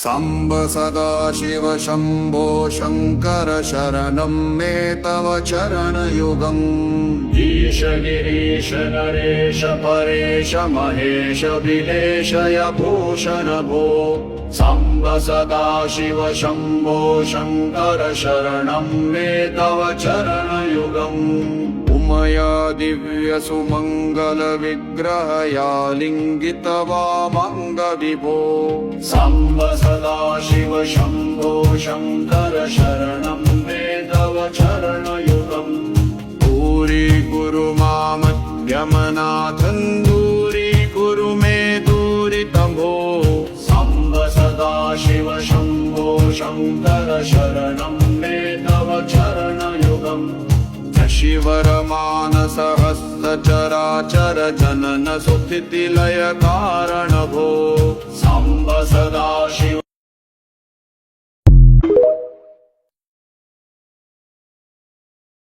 साम्ब सदाशिव शम्भो शङ्कर शरणं मे तव चरणयुगम्। ईश गिरीश नरेश परेश महेश बिलेशय भूषण भो। साम्ब सदाशिव शम्भो शङ्कर शरणं मे तव चरणयुगम्। उमया दिव्य सुमङ्गल विग्रहया लिङ्गित वामङ्ग विभो। साम्ब सदाशिव शम्भो शङ्कर शरणं मे तव चरणयुगम्। दूरीकुरु मामध्यमनाथं दूरीकुरु मे दूरितं भो। साम्ब सदाशिव शम्भो शङ्कर शरणं मे तव चरणयुगम्। शिवरमानसहस्र चराचर जनन सुस्थितिलय कारण भो। साम्ब सदाशिव